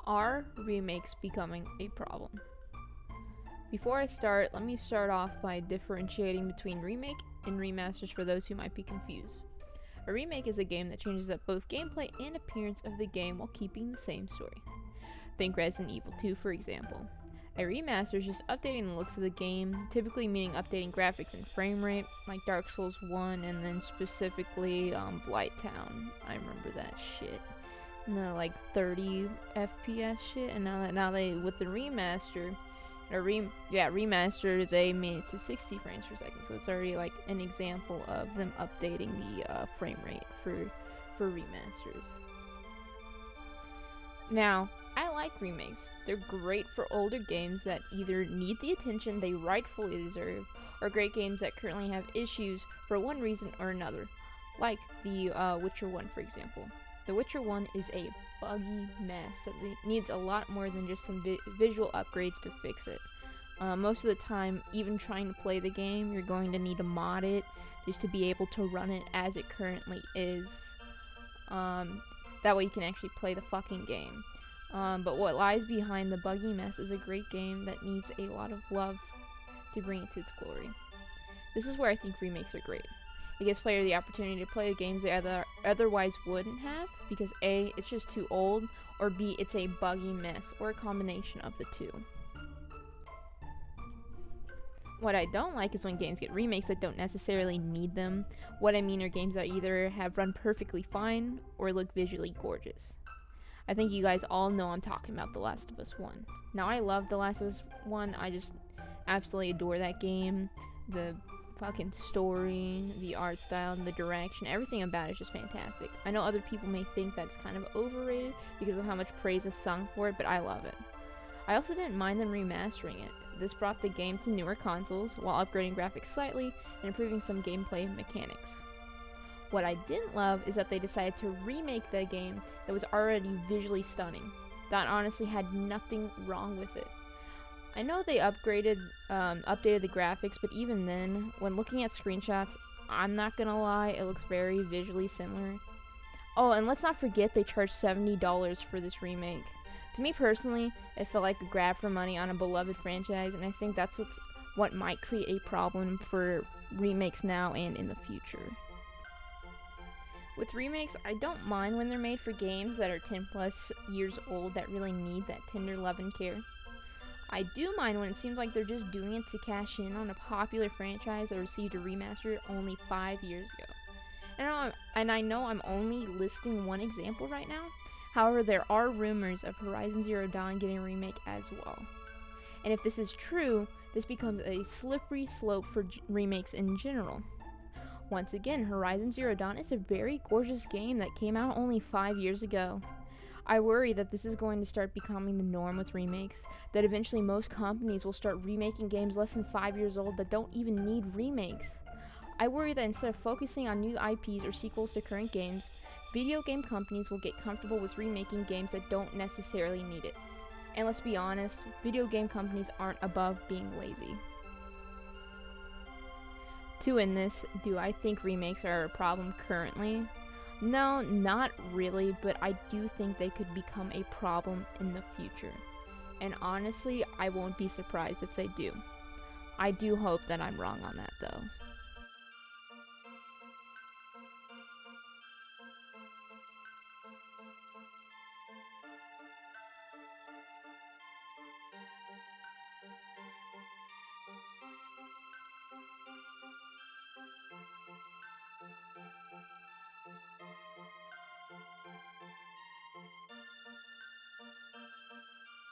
Are remakes becoming a problem? Before I start, let me start off by differentiating between remake and remasters for those who might be confused. A remake is a game that changes up both gameplay and appearance of the game while keeping the same story. Think Resident Evil 2, for example. A remaster is just updating the looks of the game, typically meaning updating graphics and frame rate, like Dark Souls 1 and then specifically Blighttown. I remember that shit. And the like 30 FPS shit, and now they with the remaster, remaster, they made it to 60 frames per second. So it's already like an example of them updating the frame rate for remasters. Now, I like remakes. They're great for older games that either need the attention they rightfully deserve, or great games that currently have issues for one reason or another, like the Witcher 1, for example. The Witcher 1 is a buggy mess that needs a lot more than just some visual upgrades to fix it. Most of the time, even trying to play the game, you're going to need to mod it just to be able to run it as it currently is. That way you can actually play the fucking game. But what lies behind the buggy mess is a great game that needs a lot of love to bring it to its glory. This is where I think remakes are great. It gives players the opportunity to play the games they otherwise wouldn't have, because A, it's just too old, or B, it's a buggy mess, or a combination of the two. What I don't like is when games get remakes that don't necessarily need them. What I mean are games that either have run perfectly fine, or look visually gorgeous. I think you guys all know I'm talking about The Last of Us 1. Now, I love The Last of Us 1, I just absolutely adore that game. The fucking story, the art style, and the direction, everything about it is just fantastic. I know other people may think that it's kind of overrated because of how much praise is sung for it, but I love it. I also didn't mind them remastering it. This brought the game to newer consoles while upgrading graphics slightly and improving some gameplay mechanics. What I didn't love is that they decided to remake the game that was already visually stunning. That honestly had nothing wrong with it. I know they updated the graphics, but even then, when looking at screenshots, I'm not gonna lie, it looks very visually similar. Oh, and let's not forget they charged $70 for this remake. To me personally, it felt like a grab for money on a beloved franchise, and I think that's what might create a problem for remakes now and in the future. With remakes, I don't mind when they're made for games that are 10 plus years old that really need that tender love and care. I do mind when it seems like they're just doing it to cash in on a popular franchise that received a remaster only 5 years ago. And I know I'm only listing one example right now. However, there are rumors of Horizon Zero Dawn getting a remake as well. And if this is true, this becomes a slippery slope for remakes in general. Once again, Horizon Zero Dawn is a very gorgeous game that came out only 5 years ago. I worry that this is going to start becoming the norm with remakes, that eventually most companies will start remaking games less than 5 years old that don't even need remakes. I worry that instead of focusing on new IPs or sequels to current games, video game companies will get comfortable with remaking games that don't necessarily need it. And let's be honest, video game companies aren't above being lazy. To end this, do I think remakes are a problem currently? No, not really, but I do think they could become a problem in the future. And honestly, I won't be surprised if they do. I do hope that I'm wrong on that though.